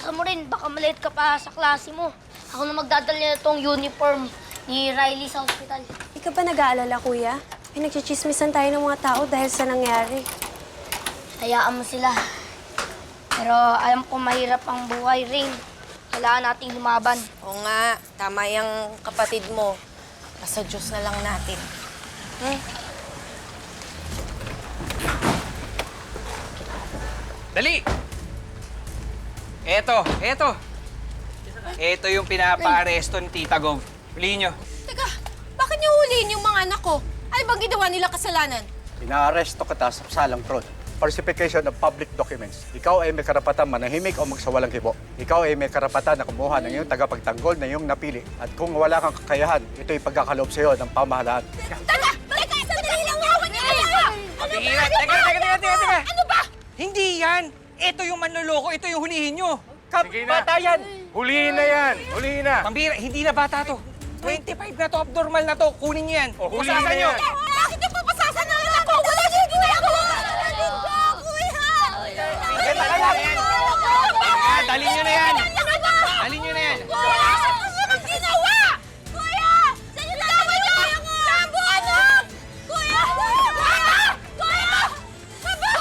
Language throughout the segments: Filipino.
Bilisan mo rin, baka malate ka pa sa klase mo. Ako na magdadala na itong uniform ni Riley sa ospital. Hindi ka ba nag-aalala, kuya? May nagchichismisan tayo ng mga tao dahil sa nangyari. Hayaan mo sila. Pero alam ko mahirap ang buhay, Rain. Kailangan nating lumaban. Oo nga, tama yung kapatid mo. Nasa Diyos na lang natin. Dali! Eto. Eto yung pinapa-aresto ni Tita Gov. Huliin nyo. Teka, bakit niyo huliin yung mga anak ko? Ano bang ginawa nila kasalanan? Inaaresto kita sa salang fraud. Falsification of public documents. Ikaw ay may karapatan manahimik o magsawalang hibo. Ikaw ay may karapatan na kumuha ng iyong tagapagtanggol na iyong napili. At kung wala kang kakayahan, ito'y pagkakaloob sa iyo ng pamahalaan. Teka! Sandali lang! Yawan niyo lang! Papigilan! Teka! Ano ba? Hindi yan! Ito yung manloloko, ito yung hulihin nyo. Bata yan! Hulihin na yan! Hulihin na! Pambira, hindi na bata to. 25 na to, abnormal na to. Kunin nyo yan. Hulihin na Pasasan nyo. yan! Bakit yung papasasan ng anak ko? Wala siya ginagawa! Kuya! Dalhin nyo na yan. Dalhin nyo na yan. Wala siya naman ginawa! Kuya! Saan yung laway niyo? Sambo, anak! Kuya! Kuya! Kuya! Sambo!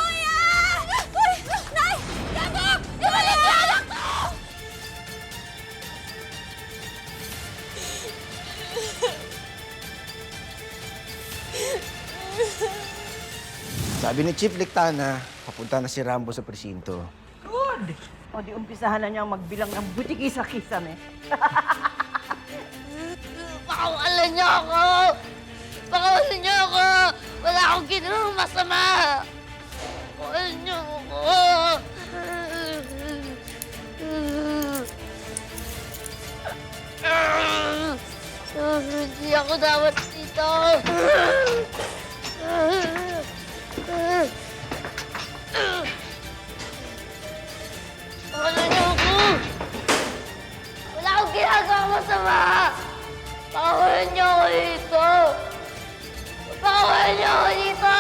Kuya! Nay! Sambo! Ibalik niyo anak ko! Sabi ni Chief Lictana, papunta na si Rambo sa presinto. Good! O di umpisahan na niyang magbilang ng butikisa-kisame. Pakawalan niyo ako! Pakawalan niyo ako! Wala akong ginawang masama! Pakawalan niyo ako! Hindi ako dapat dito! Pakawalan niyo ako! Wala akong ginagawang masama! Pakawalan niyo ako dito! Pakawalan niyo ako dito!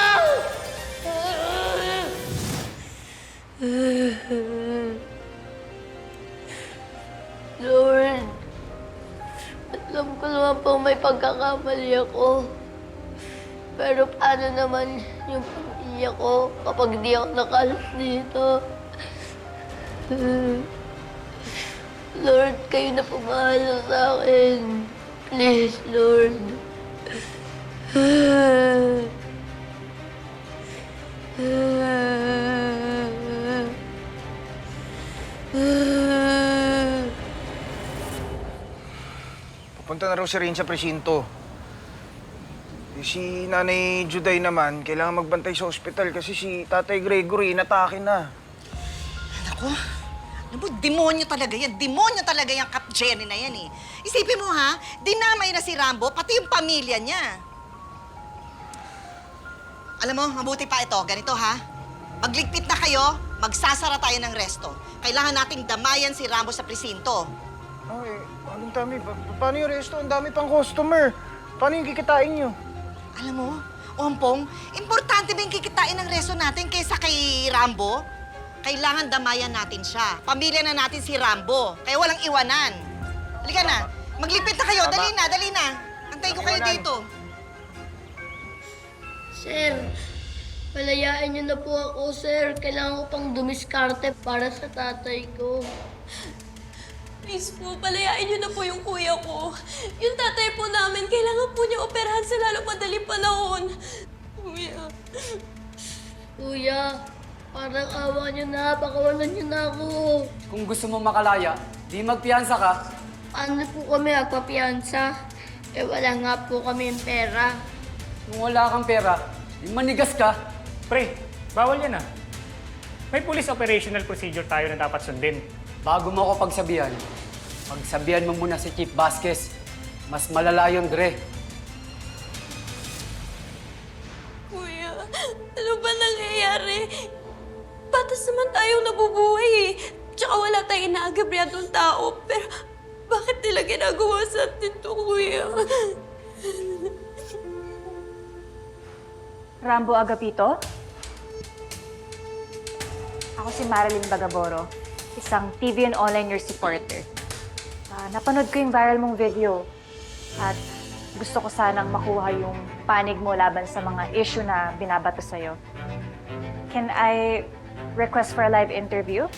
Lord, alam ko naman po may pagkakamali ako. Pero paano naman yung pamilya ko kapag di ako nakalas dito? Lord, kayo na pumahala sa akin. Please, Lord. Pupunta na raw si Rain sa presinto. Si Nanay Juday naman, kailangan magbantay sa ospital kasi si Tatay Gregory inatake na. Naku, alam mo, demonyo talaga yan. Demonyo talaga yung Kap Jenny na yan eh. Isipin mo ha, dinamay na si Rambo, pati yung pamilya niya. Alam mo, mabuti pa ito. Ganito ha, magligpit na kayo, magsasara tayo ng resto. Kailangan nating damayan si Rambo sa presinto. Ay, anong dami? Paano yung resto? Ang dami pang customer. Paano yung kikitain nyo? Alam mo, Ompong, importante ba yung kikitain ng resto natin kaysa kay Rambo? Kailangan damayan natin siya. Pamilya na natin si Rambo, kaya walang iwanan. Halika na, maglipit na kayo. Dali na. Antayin ko kayo dito. Sir, palayain niyo na po ako, sir. Kailangan ko pang dumiskarte para sa tatay ko. Please po, palayain niyo na po yung kuya ko. Yung tatay po namin, kailangan po niya operahan sa lalong madaling panahon. Kuya. Kuya, parang awa niyo na. Pakawalan niyo na ako. Kung gusto mo makalaya, di magpiyansa ka. Paano po kami magpapiyansa? Eh, wala nga po kami yung pera. Kung wala kang pera, di manigas ka. Pre, bawal yan ah. May police operational procedure tayo na dapat sundin. Bago mo ako pagsabihan, pagsabihan mo muna si Chief Vasquez. Mas malala yun, Dre. Kuya, ano ba nangyayari? Patas naman tayong nabubuhay eh. Tsaka wala tayong inaagabriadong tao. Pero bakit nila ginagawa sa atin to, kuya? Rambo Agapito? Ako si Marilyn Bagaboro. isang TV and online news reporter. Napanood ko yung viral mong video at gusto ko sanang makuha yung panig mo laban sa mga issue na binabato sa'yo. Can I request for a live interview?